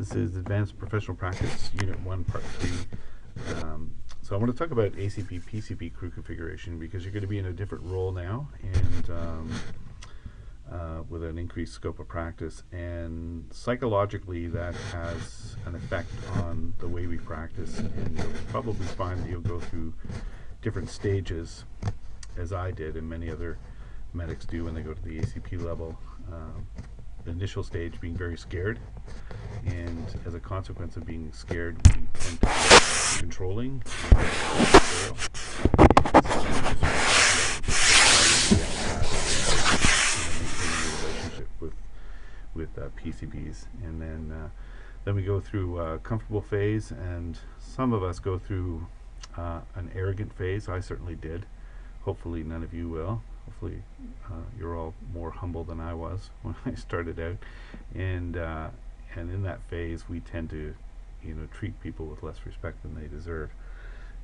This is Advanced Professional Practice, Unit 1, Part 3. So I want to talk about ACP, PCP crew configuration because you're going to be in a different role now and with an increased scope of practice. And psychologically that has an effect on the way we practice, and you'll probably find that you'll go through different stages, as I did and many other medics do when they go to the ACP level. The initial stage being very scared, and as a consequence of being scared, we tend to be controlling, relationship with PCBs, and then we go through a comfortable phase, and some of us go through an arrogant phase. I certainly did. Hopefully none of you will. Hopefully you're all more humble than I was when I started out, and in that phase we tend to treat people with less respect than they deserve,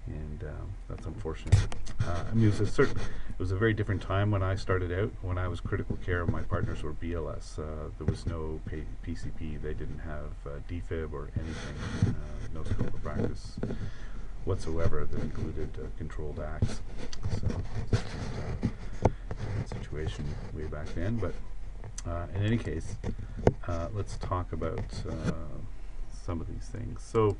and that's unfortunate. I mean, it was a very different time when I started out. When I was critical care, my partners were BLS. There was no PCP. They didn't have DFib or anything, no scope of practice whatsoever that included controlled acts. So different situation way back then, but in any case, let's talk about some of these things. So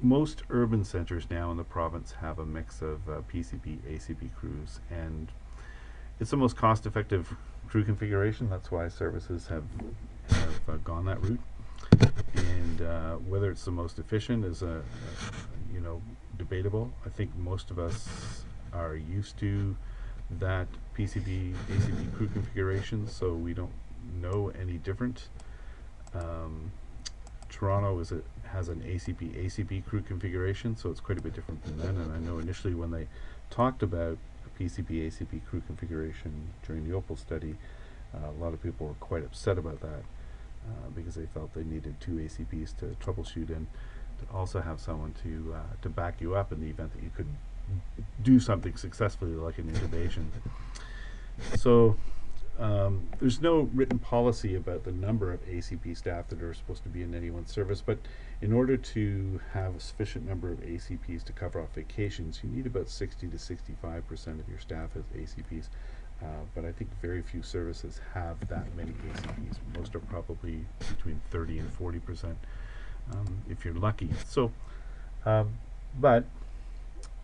most urban centers now in the province have a mix of PCP, ACP crews, and it's the most cost-effective crew configuration. That's why services have gone that route. And whether it's the most efficient is debatable. I think most of us are used to that PCB, ACP crew configuration, so we don't know any different. Toronto has an ACP crew configuration, so it's quite a bit different than that. And I know initially when they talked about a PCP, ACP crew configuration during the Opal study, a lot of people were quite upset about that. Because they felt they needed two ACPs to troubleshoot and to also have someone to back you up in the event that you could do something successfully, like an intubation. So there's no written policy about the number of ACP staff that are supposed to be in any one service, but in order to have a sufficient number of ACPs to cover off vacations, you need about 60 to 65% of your staff as ACPs. But I think very few services have that many ACPs. Most are probably between 30 and 40%, if you're lucky. So, but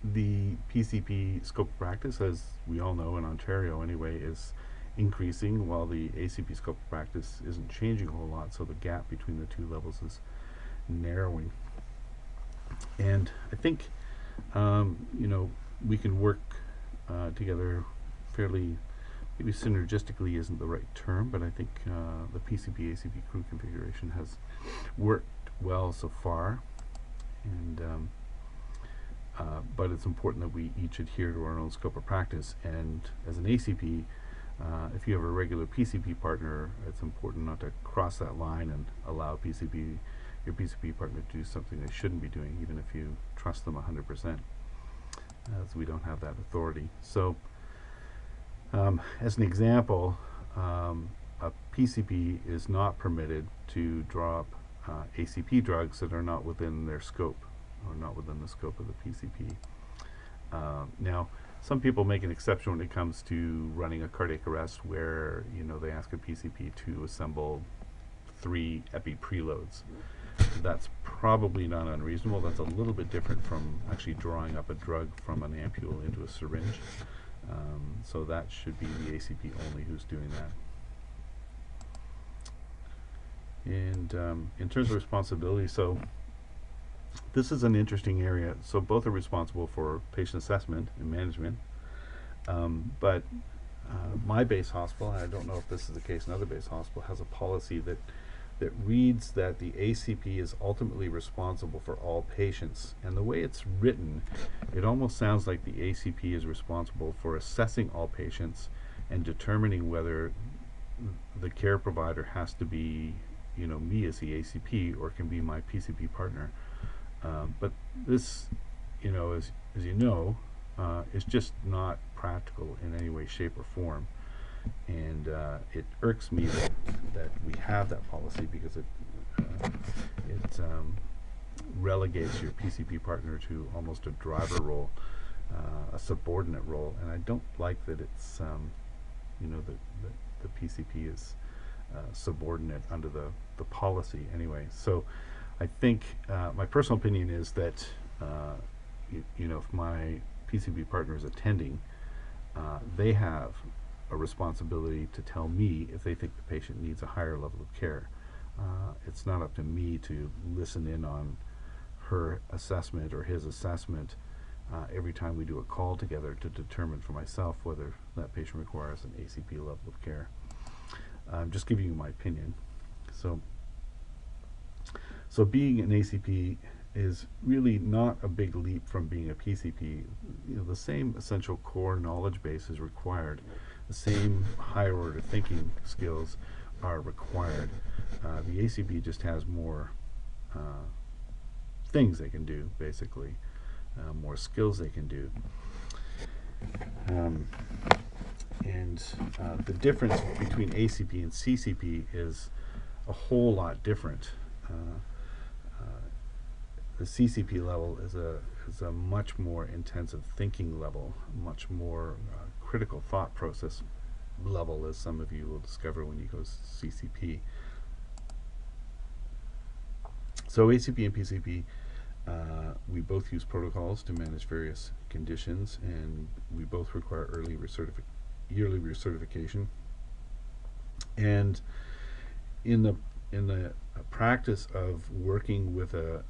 the PCP scope of practice, as we all know in Ontario anyway, is increasing, while the ACP scope of practice isn't changing a whole lot. So the gap between the two levels is narrowing. And I think we can work together fairly, maybe synergistically isn't the right term, but I think the PCP ACP crew configuration has worked well so far, and but it's important that we each adhere to our own scope of practice. And as an ACP, if you have a regular PCP partner, it's important not to cross that line and allow your PCP partner to do something they shouldn't be doing, even if you trust them 100%, as we don't have that authority. So as an example, a PCP is not permitted to drop ACP drugs that are not within their scope, or not within the scope of the PCP. Now, some people make an exception when it comes to running a cardiac arrest, where they ask a PCP to assemble 3 epi preloads. That's probably not unreasonable. That's a little bit different from actually drawing up a drug from an ampule into a syringe. So that should be the ACP only who's doing that. And in terms of responsibility, so this is an interesting area. So both are responsible for patient assessment and management, but my base hospital, and I don't know if this is the case in other base hospital, has a policy that reads that the ACP is ultimately responsible for all patients. And the way it's written, it almost sounds like the ACP is responsible for assessing all patients and determining whether the care provider has to be, me as the ACP, or can be my PCP partner. But this, as you know, is just not practical in any way, shape, or form. And it irks me that we have that policy, because it relegates your PCP partner to almost a driver role, a subordinate role, and I don't like that it's the PCP is subordinate under the policy anyway. So I think my personal opinion is that if my PCP partner is attending, they have a responsibility to tell me if they think the patient needs a higher level of care. It's not up to me to listen in on her assessment or his assessment every time we do a call together to determine for myself whether that patient requires an ACP level of care. I'm just giving you my opinion. So being an ACP is really not a big leap from being a PCP. The same essential core knowledge base is required. The same higher order thinking skills are required. The ACP just has more things they can do, basically, more skills they can do. And the difference between ACP and CCP is a whole lot different. The CCP level is a much more intensive thinking level, much more critical thought process level, as some of you will discover when you go CCP. So ACP and PCP, we both use protocols to manage various conditions, and we both require yearly recertification. And in the practice of working with a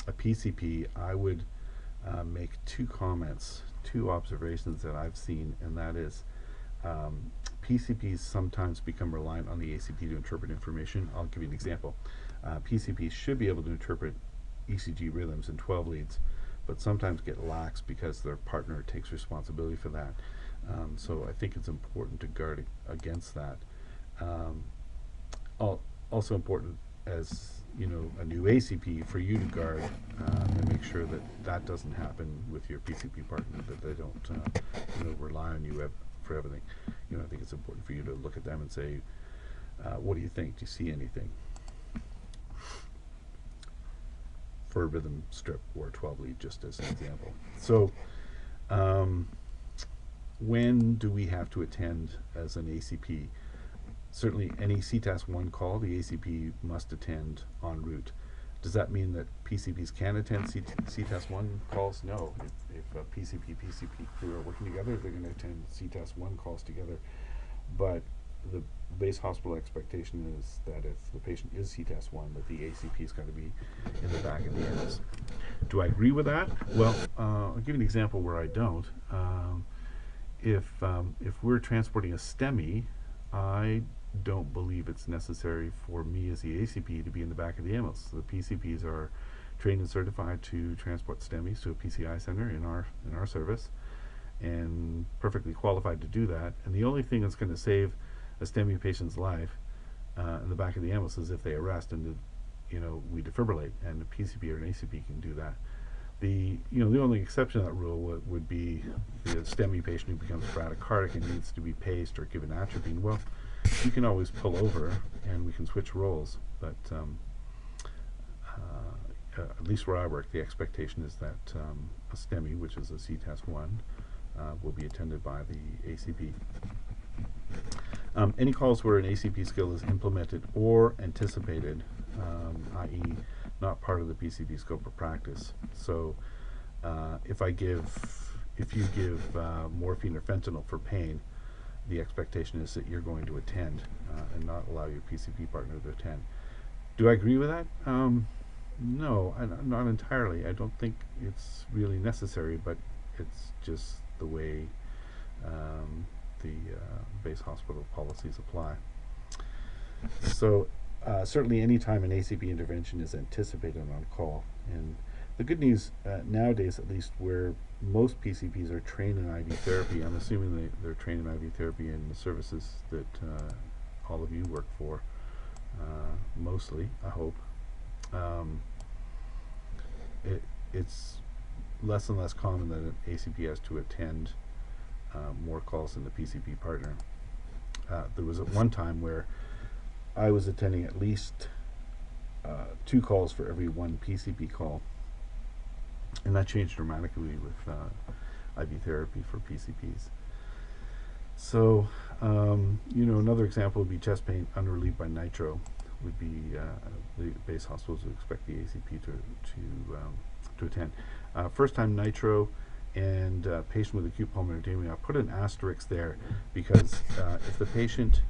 PCP, I would make two observations that I've seen, and that is PCPs sometimes become reliant on the ACP to interpret information. I'll give you an example. PCPs should be able to interpret ECG rhythms in 12 leads, but sometimes get lax because their partner takes responsibility for that. So I think it's important to guard against that. Also important, as a new ACP, for you to guard and make sure that doesn't happen with your PCP partner, that they don't rely on you for everything. I think it's important for you to look at them and say, what do you think? Do you see anything? For a rhythm strip or a 12 lead, just as an example. So when do we have to attend as an ACP? Certainly any CTAS-1 call, the ACP must attend en route. Does that mean that PCPs can attend CTAS-1 calls? No. If a PCP crew are working together, they're going to attend CTAS-1 calls together. But the base hospital expectation is that if the patient is CTAS-1, that the ACP is going to be in the back of the ambulance. Do I agree with that? Well, I'll give you an example where I don't. If we're transporting a STEMI, I don't believe it's necessary for me as the ACP to be in the back of the ambulance. The PCPs are trained and certified to transport STEMIs to a PCI center in our service, and perfectly qualified to do that. And the only thing that's going to save a STEMI patient's life in the back of the ambulance is if they arrest and we defibrillate, and a PCP or an ACP can do that. The only exception to that rule would be the STEMI patient who becomes bradycardic and needs to be paced or given atropine. Well, you can always pull over and we can switch roles, but at least where I work, the expectation is that a STEMI, which is a CTAS-1, will be attended by the ACP. Any calls where an ACP skill is implemented or anticipated, i.e. not part of the PCP scope of practice. So if you give morphine or fentanyl for pain, the expectation is that you're going to attend and not allow your PCP partner to attend. Do I agree with that? No, not entirely. I don't think it's really necessary, but it's just the way the base hospital policies apply. So certainly any time an ACP intervention is anticipated on call. And the good news nowadays, at least, where most PCPs are trained in IV therapy, I'm assuming they're trained in IV therapy in the services that all of you work for, mostly, I hope. It's less and less common that an ACP has to attend more calls than the PCP partner. There was at one time where I was attending at least 2 calls for every 1 PCP call, and that changed dramatically with IV therapy for PCPs. So, another example would be chest pain unrelieved by nitro. Would be the base hospitals would expect the ACP to attend. First time nitro and patient with acute pulmonary edema. I put an asterisk there because if the patient,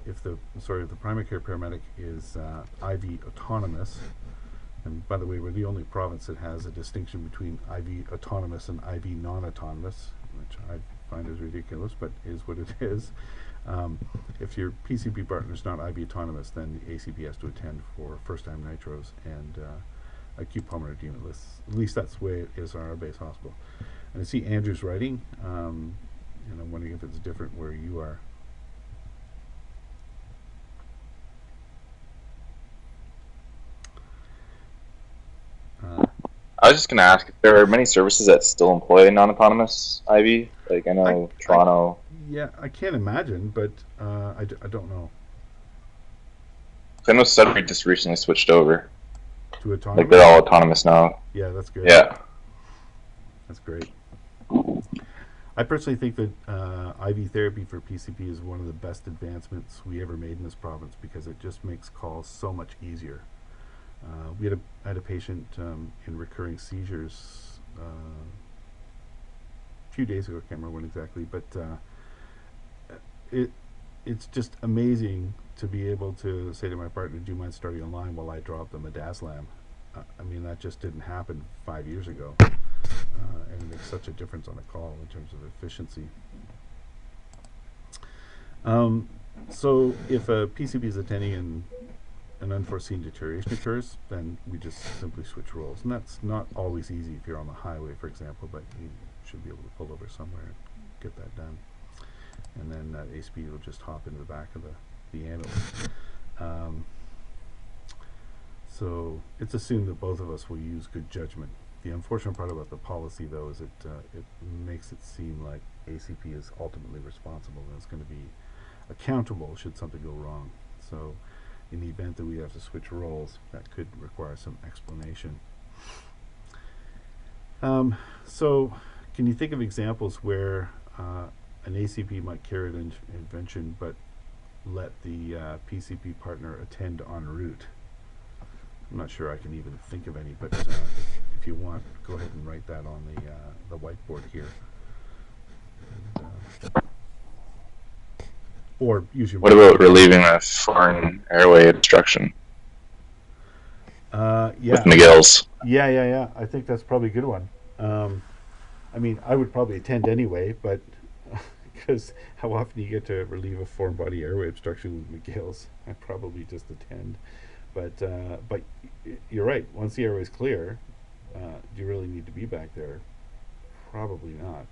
if the primary care paramedic is IV autonomous, and by the way, we're the only province that has a distinction between IV autonomous and IV non-autonomous, which I find is ridiculous, but is what it is. If your PCP partner is not IV autonomous, then the ACP has to attend for first-time nitros and acute pulmonary edema lists. At least that's the way it is on our base hospital. And I see Andrew's writing, and I'm wondering if it's different where you are. I was just going to ask if there are many services that still employ non-autonomous IV. Like I know Toronto. I can't imagine, but I don't know. I know Sudbury just recently switched over. To autonomous? Like they're all autonomous now. Yeah, that's good. Yeah. That's great. I personally think that IV therapy for PCP is one of the best advancements we ever made in this province because it just makes calls so much easier. We had a patient in recurring seizures a few days ago. I can't remember when exactly, but it's just amazing to be able to say to my partner, "Do you mind starting a line while I drop the midazolam?" I mean, that just didn't happen 5 years ago, and it makes such a difference on a call in terms of efficiency. So if a PCP is attending and an unforeseen deterioration occurs, then we just simply switch roles. And that's not always easy if you're on the highway, for example, but you should be able to pull over somewhere and get that done. And then ACP will just hop into the back of the ambulance. So it's assumed that both of us will use good judgment. The unfortunate part about the policy, though, is it makes it seem like ACP is ultimately responsible and is going to be accountable should something go wrong. So in the event that we have to switch roles, that could require some explanation. So can you think of examples where an ACP might carry an intervention but let the PCP partner attend en route? I'm not sure I can even think of any, but if you want, go ahead and write that on the whiteboard here. And, or use your. What about relieving a foreign airway obstruction? Yeah. With McGill's. Yeah. I think that's probably a good one. I mean, I would probably attend anyway, but because how often do you get to relieve a foreign body airway obstruction with McGill's? I'd probably just attend. But you're right. Once the airway's clear, do you really need to be back there? Probably not.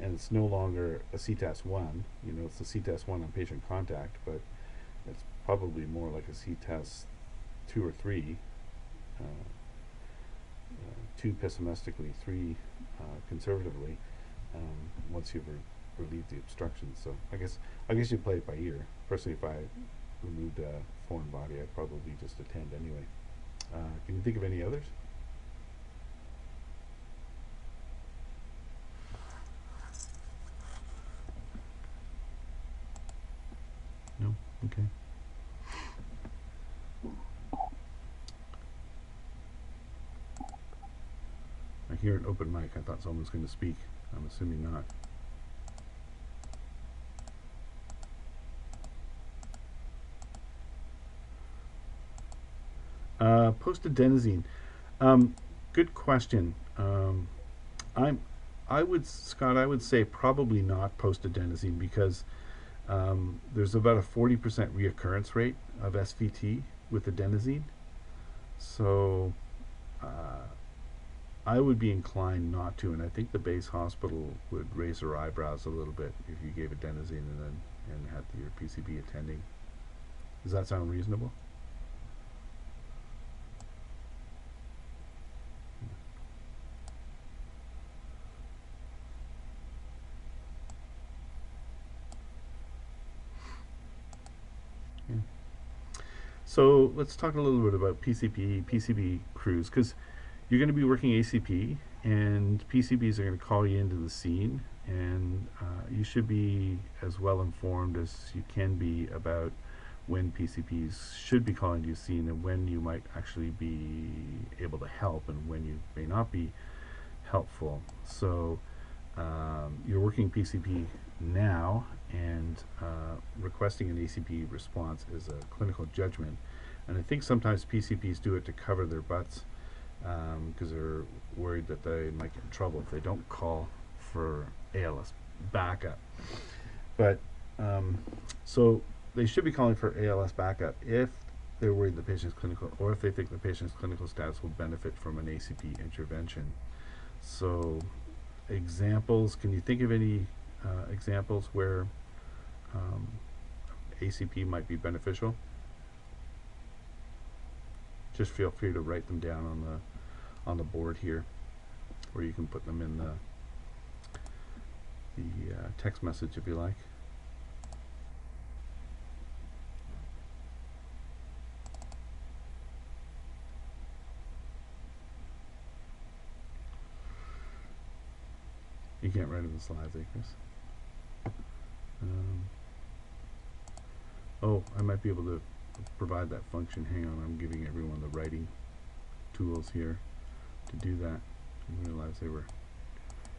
And it's no longer a CTAS 1. You know, it's a CTAS 1 on patient contact, but it's probably more like a CTAS 2 or 3. 2 pessimistically, 3 conservatively. Once you've relieved the obstruction, so I guess you play it by ear. Personally, if I removed a foreign body, I'd probably just attend anyway. Can you think of any others? No? Okay. I hear an open mic. I thought someone was going to speak. I'm assuming not. Post-adenosine. Good question. I would say probably not post-adenosine because there's about a 40% reoccurrence rate of SVT with adenosine. So I would be inclined not to, and I think the base hospital would raise their eyebrows a little bit if you gave adenosine and had your PCP attending. Does that sound reasonable? So let's talk a little bit about PCB crews, because you're going to be working ACP, and PCBs are going to call you into the scene, and you should be as well informed as you can be about when PCPs should be calling you scene and when you might actually be able to help and when you may not be helpful. So you're working PCP now, and requesting an ACP response is a clinical judgment. And I think sometimes PCPs do it to cover their butts because they're worried that they might get in trouble if they don't call for ALS backup. But so they should be calling for ALS backup if they're worried the patient's clinical, or if they think the patient's clinical status will benefit from an ACP intervention. So examples, can you think of any examples where ACP might be beneficial? Just feel free to write them down on the board here, or you can put them in the text message if you like. You can't write in the slides, Chris. Oh, I might be able to provide that function. Hang on, I'm giving everyone the writing tools here to do that. I realized they were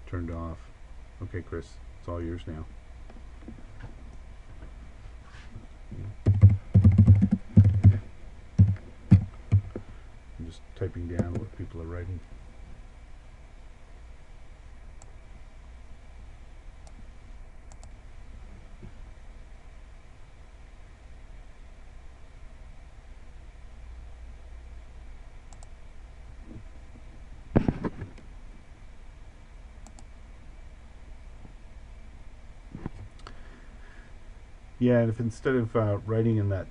turned off. Okay, Chris, it's all yours now. I'm just typing down what people are writing. Yeah, and if instead of writing in that,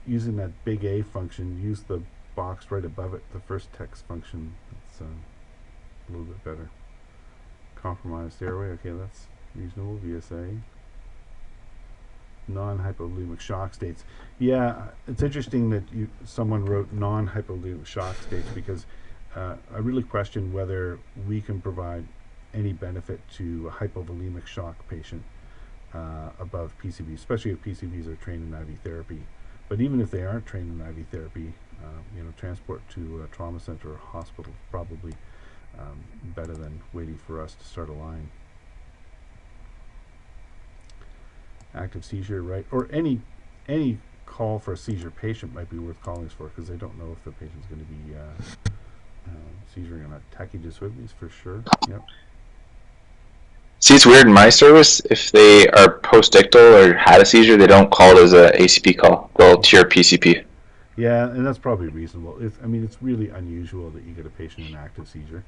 using that big A function, use the box right above it, the first text function. It's a little bit better. Compromised airway, okay, that's reasonable. VSA. Non-hypovolemic shock states. Yeah, it's interesting that someone wrote non-hypovolemic shock states, because I really question whether we can provide any benefit to a hypovolemic shock patient above PCB, especially if PCBs are trained in IV therapy. But even if they aren't trained in IV therapy, transport to a trauma center or hospital is probably better than waiting for us to start a line. Active seizure, right? Or any call for a seizure patient might be worth calling for, because they don't know if the patient's going to be seizuring or not. Tachydysrhythmias for sure. Yep. See, it's weird in my service, if they are post-ictal or had a seizure, they don't call it as a ACP call. They'll tier PCP. Yeah, and that's probably reasonable. It's really unusual that you get a patient in active seizure.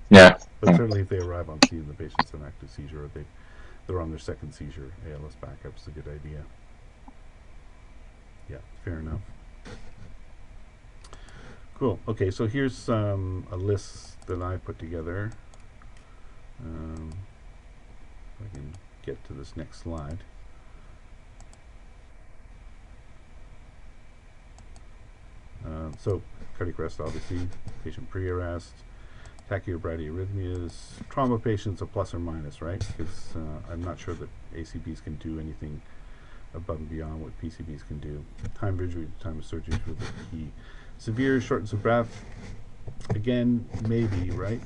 Yeah. But certainly if they arrive on scene, the patient's in active seizure, or they're on their second seizure, ALS backup is a good idea. Yeah, fair enough. Cool. Okay, so here's a list that I put together. If I can get to this next slide. So cardiac arrest, obviously, patient pre-arrest, tachycardia, trauma patients, a plus or minus, right? Because I'm not sure that ACPs can do anything above and beyond what PCBs can do. Time of injury, time of surgery is really key. Severe shortness of breath, again, maybe, right?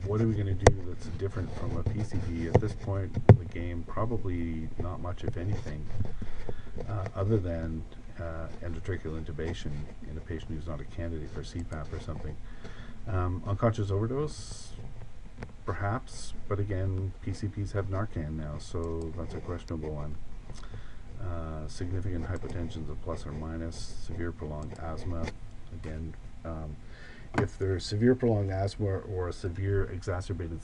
What are we going to do that's different from a PCB at this point in the game? Probably not much, if anything, other than endotracheal intubation in a patient who's not a candidate for CPAP or something. Unconscious overdose, perhaps, but again, PCPs have Narcan now, so that's a questionable one. Significant hypotension is a plus or minus. Severe prolonged asthma, again, if there's severe prolonged asthma or a severe exacerbated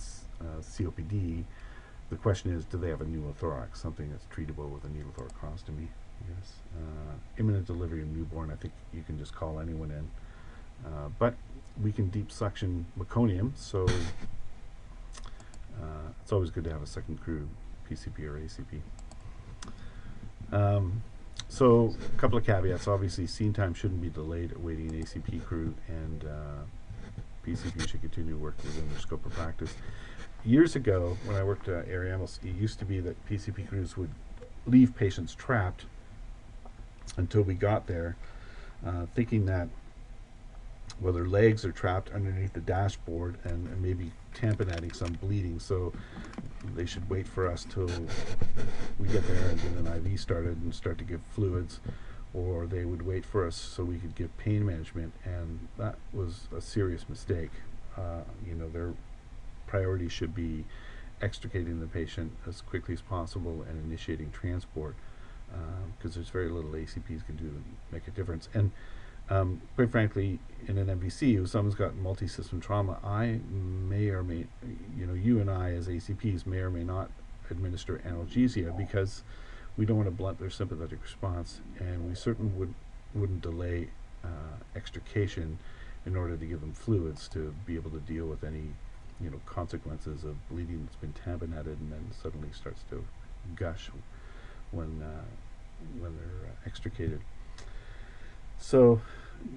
COPD, the question is, do they have a pneumothorax, something that's treatable with a needle thoracostomy? Yes. Imminent delivery of newborn, I think you can just call anyone in. But we can deep suction meconium, so it's always good to have a second crew, PCP or ACP. So, a couple of caveats. Obviously, scene time shouldn't be delayed awaiting an ACP crew, and PCP should continue to work within their scope of practice. Years ago, when I worked at area ambulance, it used to be that PCP crews would leave patients trapped until we got there, thinking that, well, their legs are trapped underneath the dashboard and maybe tamponading some bleeding, so they should wait for us till we get there and get an IV started and start to give fluids, or they would wait for us so we could give pain management, and that was a serious mistake. Their priority should be extricating the patient as quickly as possible and initiating transport, because there's very little ACPs can do to make a difference. And quite frankly, in an MVC, if someone's got multi-system trauma, I may or may, you and I as ACPs may or may not administer analgesia, because we don't want to blunt their sympathetic response, and we certainly wouldn't delay extrication in order to give them fluids to be able to deal with any consequences of bleeding that's been tamponaded and then suddenly starts to gush when they're extricated. So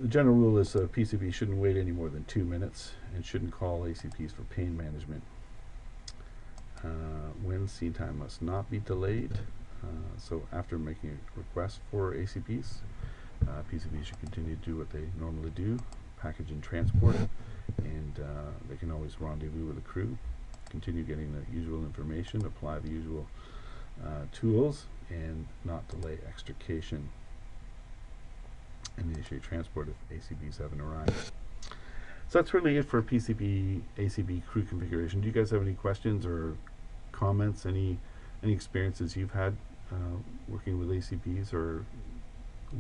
the general rule is PCP shouldn't wait any more than 2 minutes and shouldn't call ACPs for pain management. When scene time must not be delayed, so after making a request for ACPs, PCPs should continue to do what they normally do, package and transport, and they can always rendezvous with the crew, continue getting the usual information, apply the usual tools, and not delay extrication, and initiate transport if ACPs haven't arrived. So that's really it for PCP ACP crew configuration. Do you guys have any questions or comments? Any experiences you've had working with ACPs or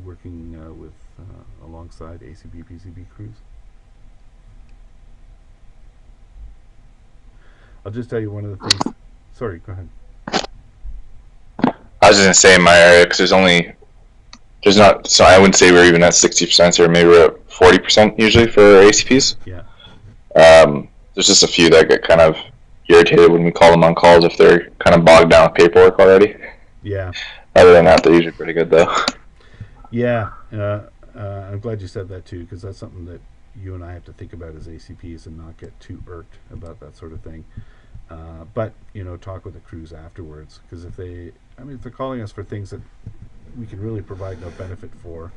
working with alongside ACP PCP crews? I'll just tell you one of the things. Sorry, go ahead. I was just gonna say in my area, because there's not, so I wouldn't say we're even at 60% here. Maybe we're at 40% usually for ACPs. Yeah. There's just a few that get kind of irritated when we call them on calls if they're kind of bogged down with paperwork already. Yeah. Other than that, they're usually pretty good though. Yeah. I'm glad you said that too, because that's something that you and I have to think about as ACPs and not get too irked about that sort of thing. But talk with the crews afterwards, because if they're calling us for things that we can really provide no benefit for,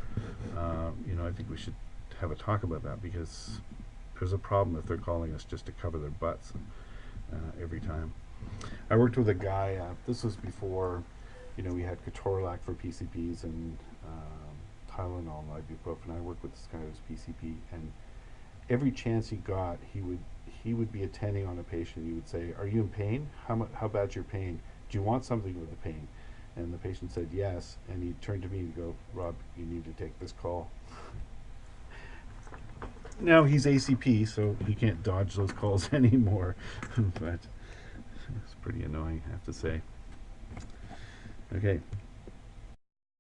I think we should have a talk about that, because there's a problem if they're calling us just to cover their butts every time. I worked with a guy, this was before, we had Ketorolac for PCPs and Tylenol and ibuprofen. I worked with this guy who was PCP, and every chance he got, he would be attending on a patient. He would say, "Are you in pain? How bad's your pain? Do you want something with the pain?" And the patient said yes, and he'd turn to me and go, "Rob, you need to take this call." Now he's ACP, so he can't dodge those calls anymore, but it's pretty annoying, I have to say. Okay,